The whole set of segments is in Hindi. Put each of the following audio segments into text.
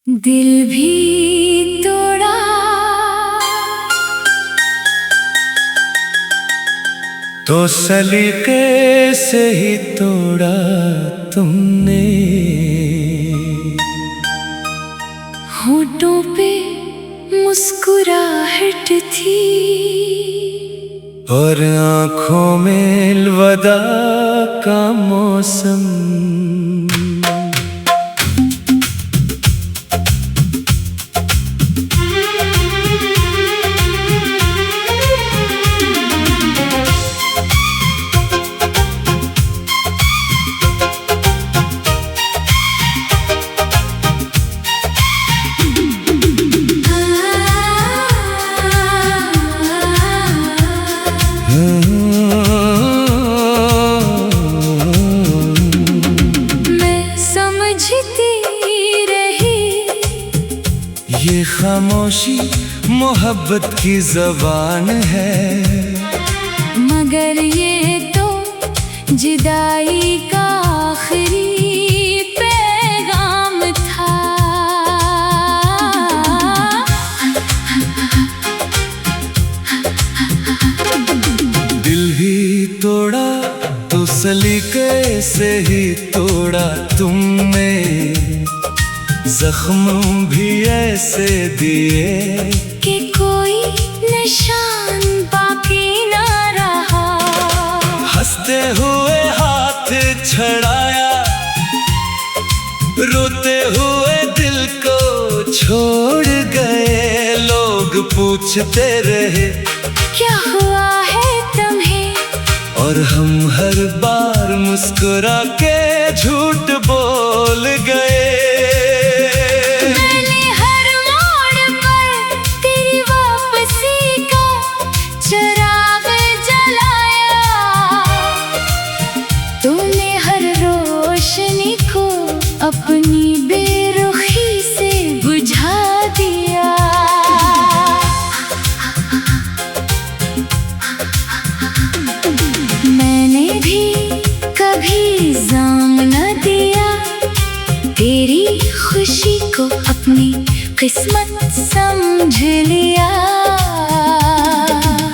दिल भी तोड़ा तो सलीके से ही तोड़ा तुमने। होठों पे मुस्कुराहट थी और आँखों में अलविदा का मौसम। ये खामोशी मोहब्बत की ज़बान है, मगर ये तो जुदाई का आखिरी पैगाम था। दिल भी तोड़ा तो सलीके से ही तोड़ा तुमने। जख्म भी ऐसे दिए कि कोई निशान बाकी ना रहा। हंसते हुए हाथ छड़ाया, रोते हुए दिल को छोड़ गए। लोग पूछते रहे क्या हुआ है तुम्हें, और हम हर बार मुस्कुरा के झूठ बोल गए। अपनी बेरुखी से बुझा दिया। मैंने भी कभी जाम न दिया, तेरी खुशी को अपनी किस्मत समझ लिया।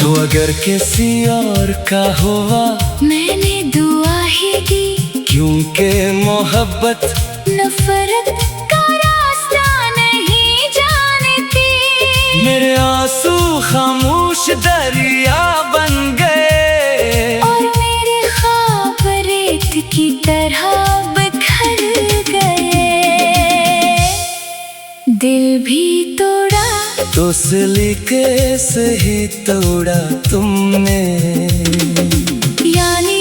तो अगर किसी और का हुआ मैंने दुआ ही दी, क्योंकि मोहब्बत नफरत का रास्ता नहीं जानती। मेरे आंसू खामोश दरिया बन गए, और मेरे ख्वाब रेत की तरह बिखर गए। दिल भी तोड़ा तो सलीके से ही तोड़ा तुमने। यानी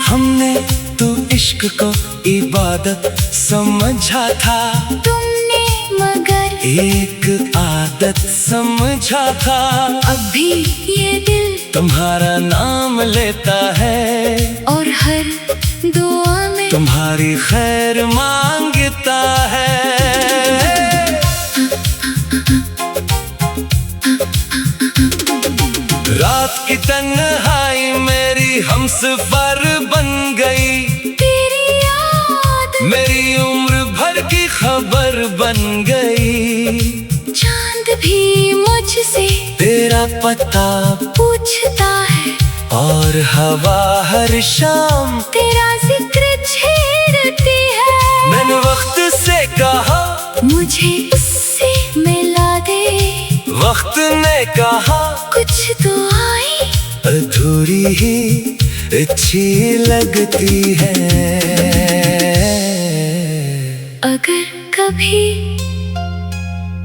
हमने तो इश्क को इबादत समझा था, तुमने मगर एक आदत समझा था। अब भी ये दिल तुम्हारा नाम लेता है, और हर दुआ में तुम्हारी खैर मांगता है। रात की तन्हाई मेरी हमसफर बन गई, तेरी याद मेरी उम्र भर की खबर बन गई। चांद भी मुझसे तेरा पता पूछता है, और हवा हर शाम तेरा जिक्र छेड़ती है। मैंने वक्त से कहा मुझे उससे मिला दे, वक्त ने कहा कुछ तो आई अधूरी ही अच्छी लगती है। अगर कभी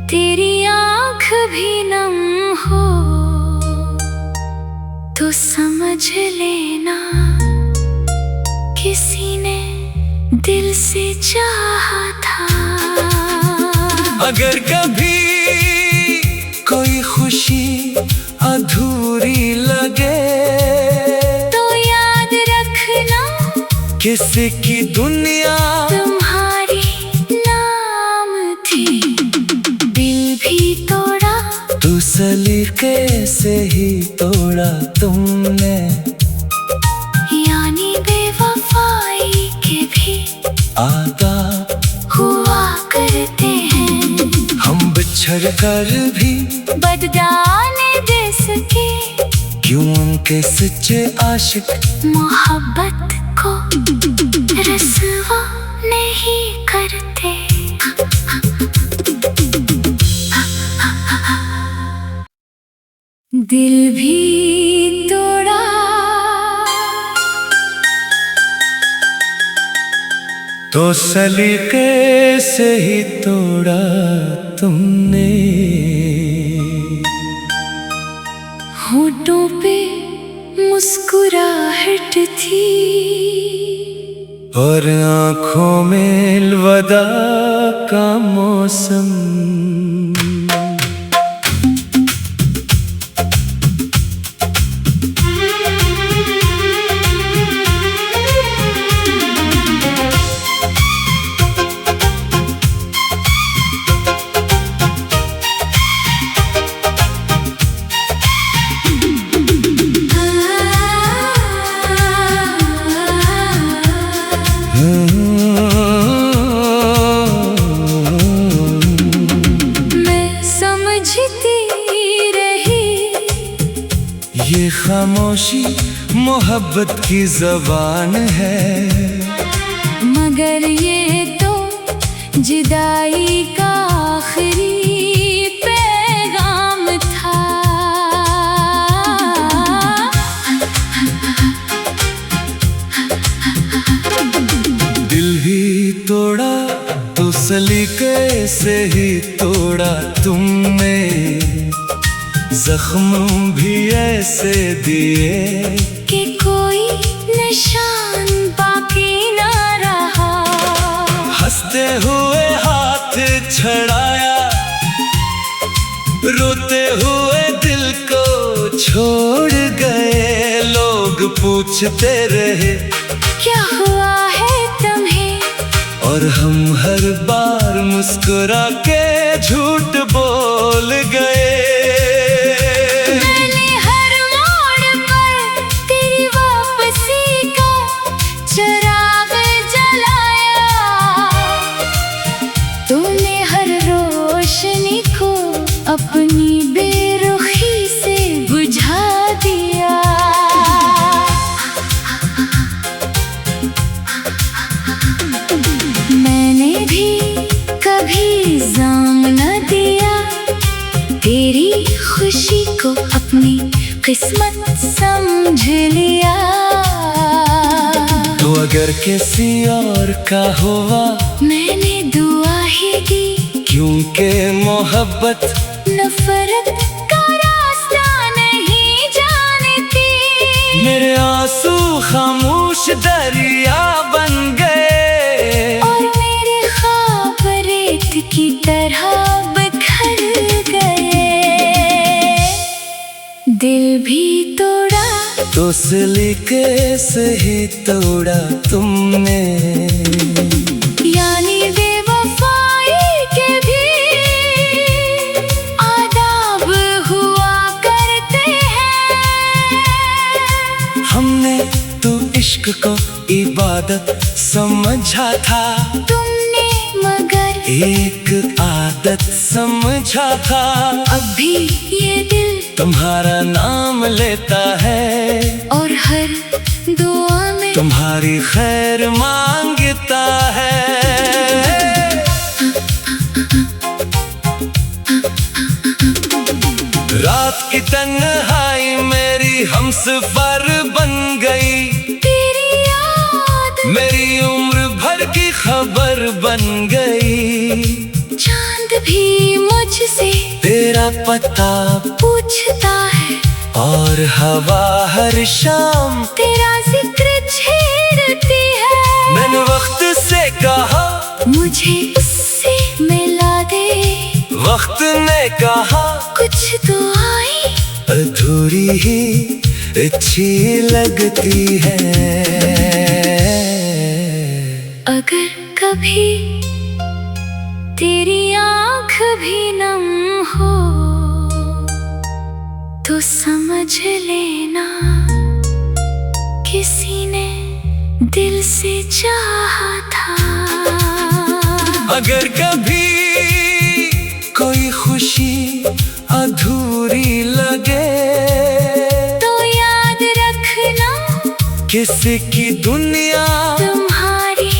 तेरी आँख भी नम हो तो समझ लेना किसी ने दिल से चाहा था। अगर कभी कोई खुशी अधूरी लगे तो याद रखना किसी की दुनिया तुम्हारी नाम थी। दिल भी तोड़ा तू सलीके से ही तोड़ा तुमने, यानी बेवफाई के भी आदाब हुआ करते हैं। हम बिछड़ कर भी बदलाने दे सके, क्यों उनके सच्चे आशिक मोहब्बत को रसवा नहीं करते। दिल भी तोड़ा, तो सलीके से ही तोड़ा तुमने। होठों पे मुस्कुराहट थी और आँखों में अलविदा का मौसम। ये खामोशी मोहब्बत की ज़बान है, मगर ये तो जुदाई का आखिरी पैगाम था। दिल भी तोड़ा तो सलीके से ही तोड़ा तुमने। जख्म भी ऐसे दिए कि कोई निशान बाकी ना रहा। हंसते हुए हाथ छड़ाया, रोते हुए दिल को छोड़ गए। लोग पूछते रहे क्या हुआ है तुम्हें, और हम हर बार मुस्कुरा के झूठ बोल गए। अपनी बेरुखी से बुझा दिया। मैंने भी कभी जाम न दिया, तेरी खुशी को अपनी किस्मत समझ लिया। तो अगर किसी और का हुआ मैंने दुआ ही दी, क्योंकि मोहब्बत नफरत का रास्ता नहीं जानती। मेरे आंसू खामोश दरिया बन गए, और मेरे ख्वाब रेत की तरह बिखर गए। दिल भी तोड़ा तो सलीके से ही तोड़ा तुमने, यानी इश्क को इबादत समझा था तुमने, मगर एक आदत समझा था। अब भी ये दिल तुम्हारा नाम लेता है, और हर दुआ में तुम्हारी खैर मांगता है। रात की तन्हाई मेरी हमसफर बन गई, मेरी उम्र भर की खबर बन गई। चांद भी मुझसे तेरा पता पूछता है, और हवा हर शाम तेरा जिक्र छेड़ती है। मैंने वक्त से कहा मुझे उससे मिला दे, वक्त ने कहा कुछ तो आई अधूरी ही अच्छी लगती है। अगर कभी तेरी आँख भी नम हो, तो समझ लेना किसी ने दिल से चाहा था। अगर कभी कोई खुशी अधूरी लगे तो याद रखना किसी की दुनिया तुम्हारी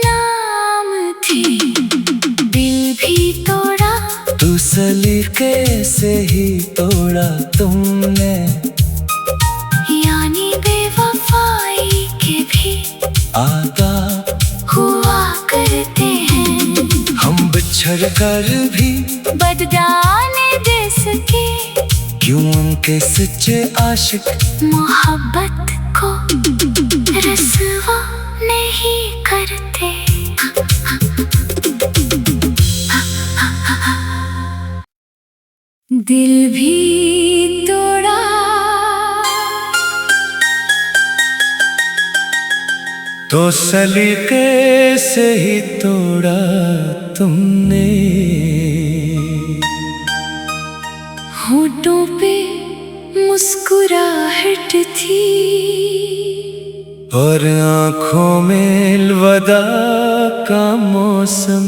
नाम थी। दिल भी तोड़ा तू सलीके से ही तोड़ा तुमने, यानी बेवफाई के भी आदाब हुआ करते हैं। हम बिछड़ कर भी बदलाने दे सके क्यों उनके सच्चे आशिक मोहब्बत को रसवा नहीं करते। दिल भी तोड़ा तो सलीके से ही तोड़ा तुमने, होठों पे मुस्कुराहट थी और आँखों में अलविदा का मौसम।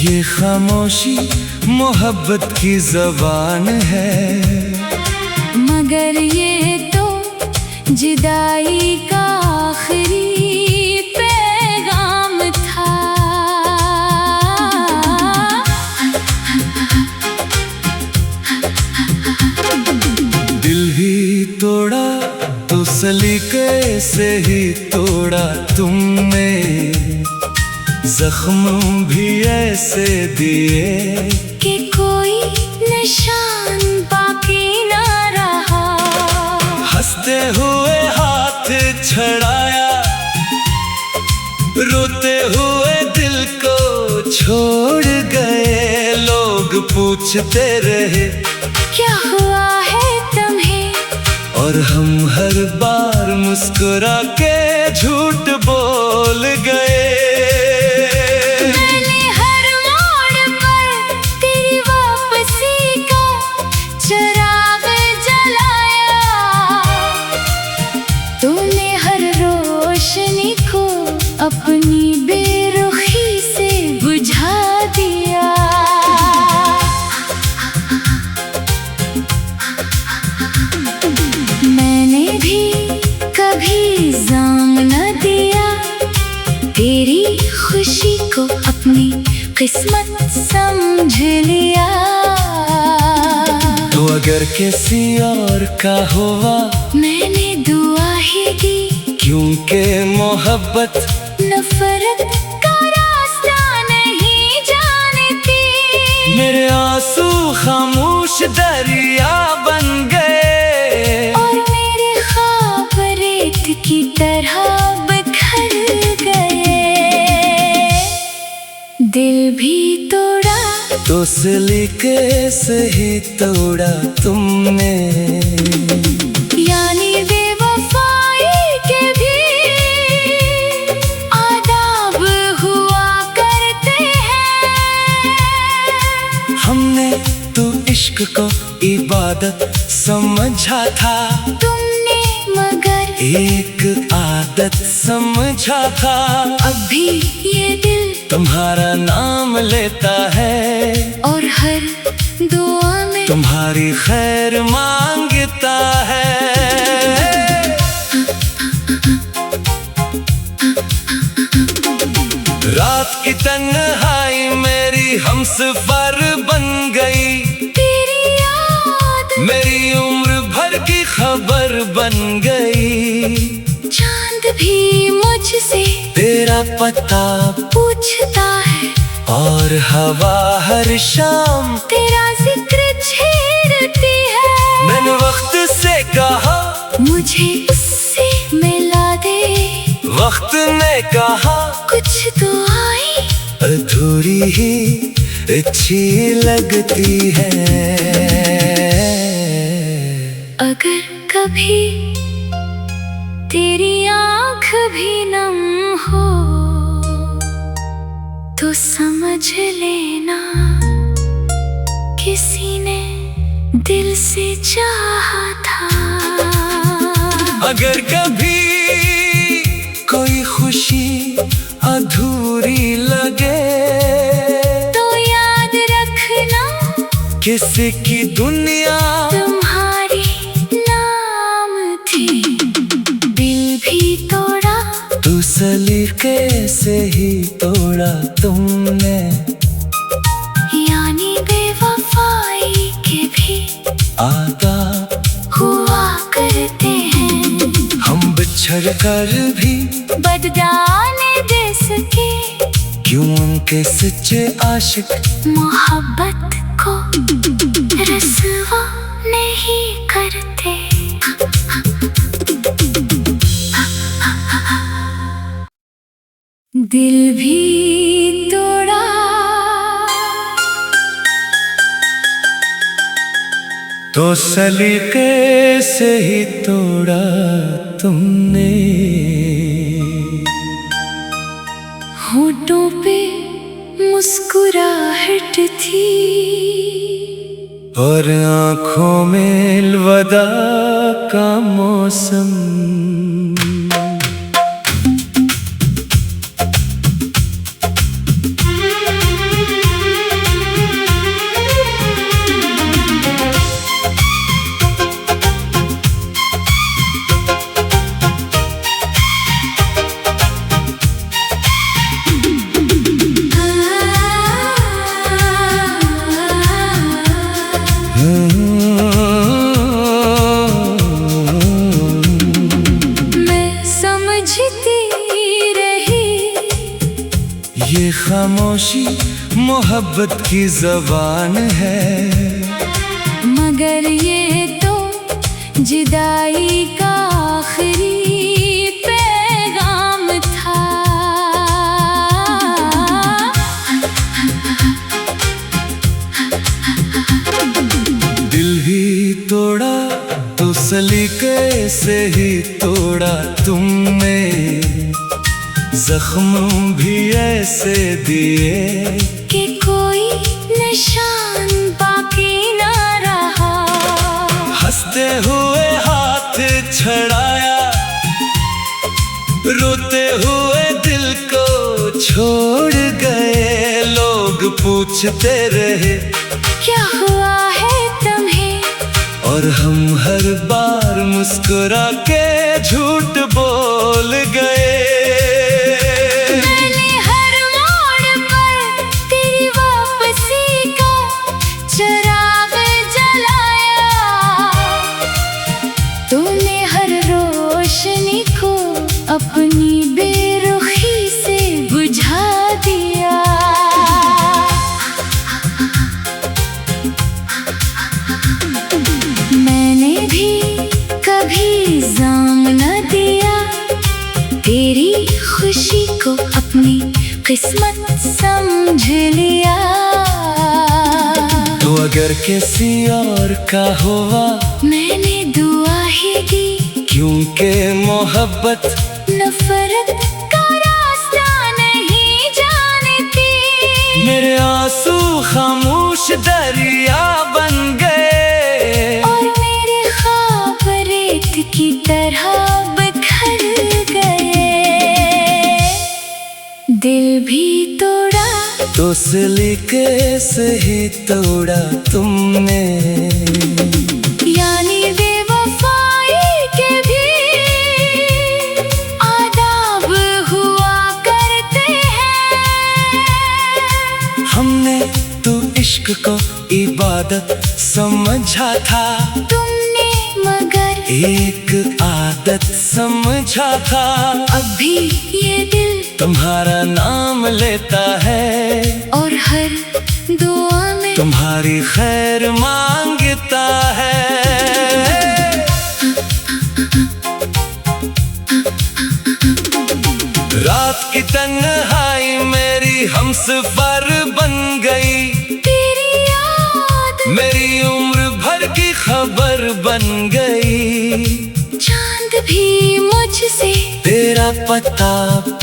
ये खामोशी मोहब्बत की ज़बान है, मगर ये तो जुदाई का आखिरी पैगाम था। दिल भी तोड़ा तो सलीके से ही तोड़ा तुमने, जख्म भी ऐसे दिए कि कोई निशान बाकी ना रहा। हंसते हुए हाथ छड़ाया, रोते हुए दिल को छोड़ गए। लोग पूछते रहे क्या हुआ है तुम्हें, और हम हर बार मुस्कुरा के झूठ बोल गए। अपनी बेरुखी से बुझा दिया। मैंने भी कभी जाम न दिया, तेरी खुशी को अपनी किस्मत समझ लिया। तो अगर किसी और का हुआ मैंने दुआ ही की, क्योंकि मोहब्बत नफरत का रास्ता नहीं जानती। मेरे आंसू खामोश दरिया बन गए और मेरे ख्वाब रेत की तरह बिखर गए। दिल भी तोड़ा तो सलीके से ही तोड़ा तुमने, यानी हमने तो इश्क को इबादत समझा था, तुमने मगर एक आदत समझा था। अब भी ये दिल तुम्हारा नाम लेता है और हर दुआ में तुम्हारी खैर मांगता है। रात की तन्हाई मेरी हमसफर बन गई, तेरी याद मेरी उम्र भर की खबर बन गई। चांद भी मुझसे तेरा पता पूछता है, और हवा हर शाम तेरा जिक्र छेड़ती है। मैंने वक्त से कहा मुझे उससे मिला दे। वक्त ने कहा कुछ तो आई अधूरी ही अच्छी लगती है। अगर कभी तेरी आँख भी नम हो तो समझ लेना किसी ने दिल से चाहा था। अगर कभी कोई खुशी अधूरी लगे तो याद रखना किसी की दुनिया तुम्हारी नाम थी। दिल भी तोड़ा तू सलीके से ही तोड़ा तुमने। यानी बेवफाई के भी आदाब हुआ करते हैं। हम बिछड़ कर भी बदलाने दे सके क्यों उनके सच्चे आशिक मोहब्बत को रसवा नहीं करते। दिल भी तोड़ा तो सलीके से ही तोड़ा तुमने। होठों पे मुस्कुराहट थी और आँखों में अलविदा का मौसम। ये खामोशी मोहब्बत की ज़बान है, मगर ये तो जुदाई का आखिरी पैगाम था। दिल भी तोड़ा तो सलीके से ही तोड़ा तुमने। जख्म भी ऐसे दिए कि कोई निशान बाकी ना रहा। हंसते हुए हाथ छड़ाया, रोते हुए दिल को छोड़ गए। लोग पूछते रहे क्या हुआ है तुम्हें, और हम हर बार मुस्कुरा के झूठ बोल गए। अपनी बेरुखी से बुझा दिया। मैंने भी कभी जाम न दिया, तेरी खुशी को अपनी किस्मत समझ लिया। तो अगर किसी और का हुआ मैंने दुआ ही दी, क्योंकि मोहब्बत नफरत का रास्ता नहीं जानती। मेरे आंसू खामोश दरिया बन गए, और मेरे ख्वाब रेत की तरह बिखर गए। दिल भी तोड़ा तो सलीके से ही तोड़ा तुमने। यानी बेवफाई के भी आदाब हुआ करते हैं। हमने तो इश्क को इबादत समझा था, तुमने मगर एक आदत समझा था। अब भी ये दिल तुम्हारा नाम लेता है और हर दुआ में तुम्हारी खैर मांगता है। रात की तन्हाई मेरी हमसफर बन गई, तेरी याद मेरी उम्र भर की खबर बन गई। चांद भी मुझसे तेरा पता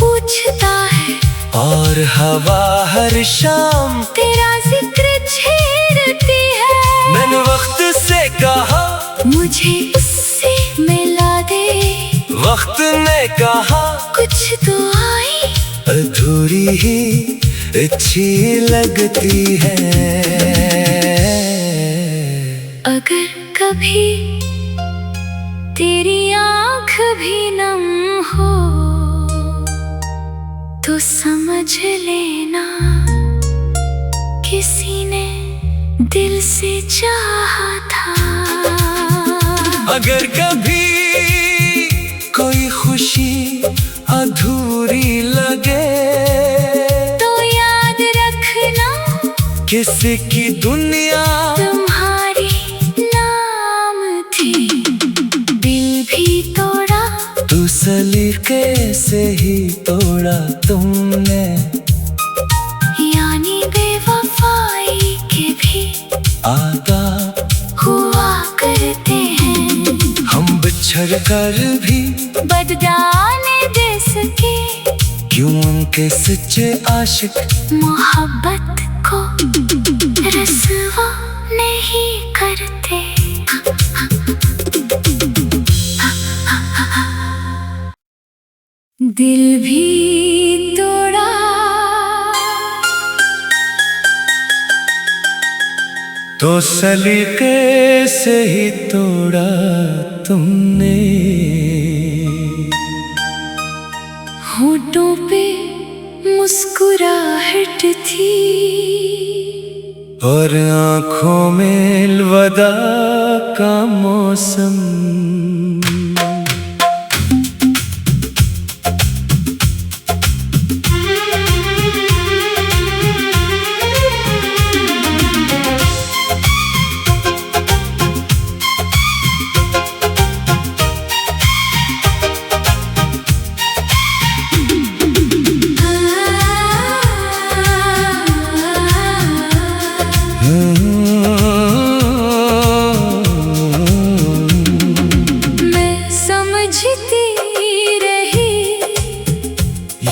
पूछता है, और हवा हर शाम तेरा जिक्र छेड़ती है। मैंने वक्त से कहा मुझे उससे मिला दे, वक्त ने कहा कुछ दुआएं अधूरी ही अच्छी लगती है। अगर कभी तेरी आँख भी नम हो तो समझ लेना किसी ने दिल से चाहा था। अगर कभी कोई खुशी अधूरी लगे तो याद रखना किसी की दुनिया तुम्हारी नाम थी। दिल भी तोड़ा तू सलीके से ही तोड़ा तुमने, यानी बेवफाई के भी आदाब हुआ करते हैं। हम बिछड़ कर भी बदलाने दे सके क्यों उनके सच्चे आशिक मोहब्बत को रसवा नहीं करते। दिल भी तोड़ा तो सलीके से ही तोड़ा तुमने। होठों पे मुस्कुराहट थी और आँखों में अलविदा का मौसम।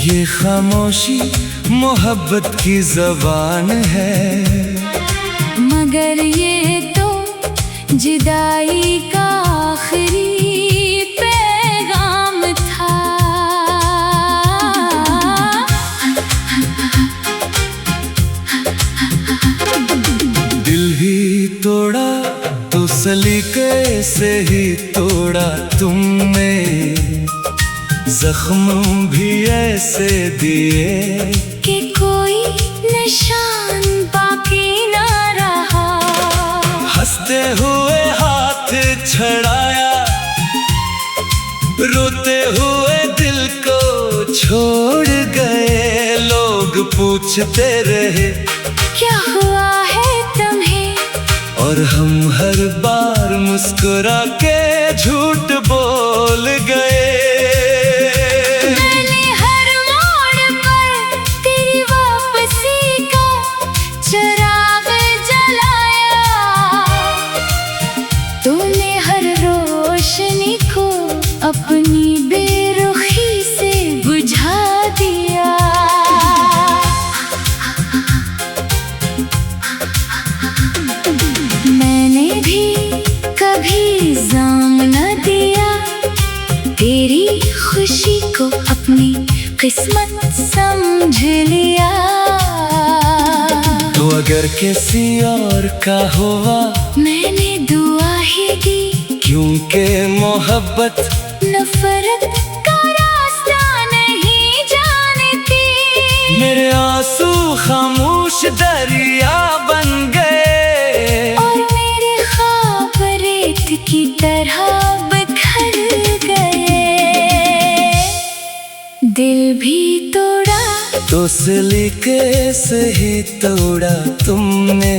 ये खामोशी मोहब्बत की ज़बान है, मगर ये तो जुदाई का आखिरी पैगाम था। दिल भी तोड़ा तो सलीके से ही तोड़ा तुमने, जख्म भी ऐसे दिए कि कोई निशान बाकी ना रहा। हंसते हुए हाथ छड़ाया, रोते हुए दिल को छोड़ गए। लोग पूछते रहे क्या हुआ है तुम्हें, और हम हर बार मुस्कुरा के झूठ बोल गए। अपनी बेरुखी से बुझा दिया। मैंने भी कभी जाम न दिया, तेरी खुशी को अपनी किस्मत समझ लिया। तो अगर किसी और का हुआ मैंने दुआ ही दी, क्योंकि मोहब्बत नफरत का रास्ता नहीं जानती। मेरे आंसू खामोश दरिया बन गए, और मेरे ख्वाब रेत की तरह बिखर गए। दिल भी तोड़ा तो सलीके से ही तोड़ा तुमने।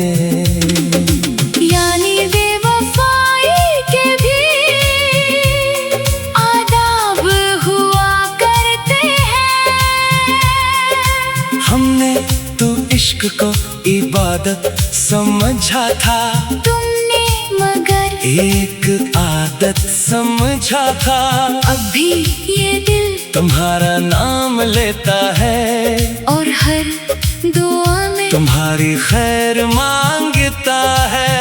यानी बेवफाई के भी आदाब हुआ करते हैं। हमने तो इश्क को इबादत समझा था, तुमने मगर एक आदत समझा था। अब भी ये दिल तुम्हारा नाम लेता है और हर दुआ में तुम्हारी खैर मांगता है।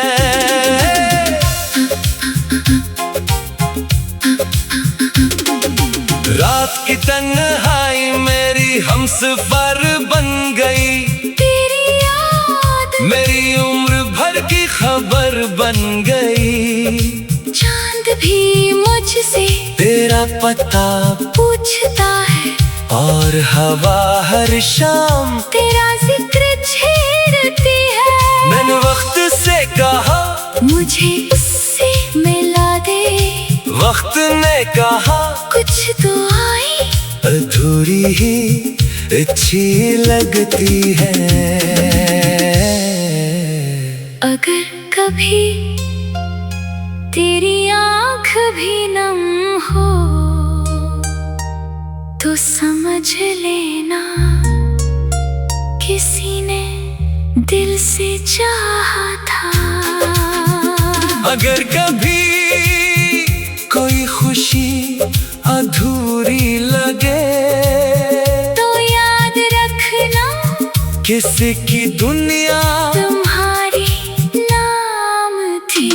रात की तन्हाई मेरी हमसफर बन गई, तेरी याद मेरी उम्र भर की खबर बन गई। चांद भी मुझसे तेरा पता पूछता है और हवा हर शाम तेरा जिक्र छेड़ती है। मैंने वक्त से कहा मुझे उससे मिला दे, वक्त ने कहा कुछ दुआएं अधूरी ही अच्छी लगती है। अगर कभी तेरी आँख भी नम हो तो समझ लेना किसी ने दिल से चाहा था। अगर कभी कोई खुशी अधूरी लगे तो याद रखना किसी की दुनिया तुम्हारी नाम थी।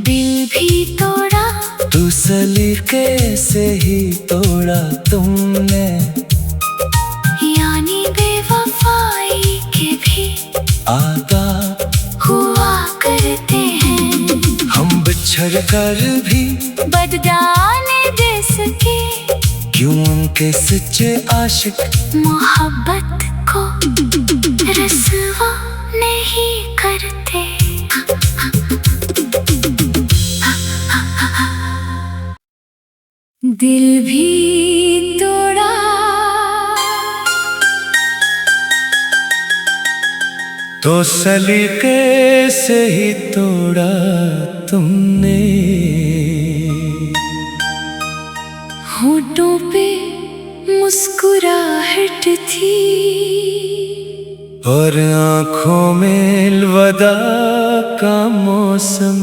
दिल भी तोड़ा तू सलीके से ही तोड़ा तुमने। यानी बेवफाई के भी आदाब हुआ करते हैं। हम बिछड़ कर भी बदलाने दे सके क्यों उनके सच्चे आशिक मोहब्बत को रसवा नहीं करते। दिल भी तोड़ा तो सलीके से ही तोड़ा तुमने। होठों पे मुस्कुराहट थी और आँखों में अलविदा का मौसम।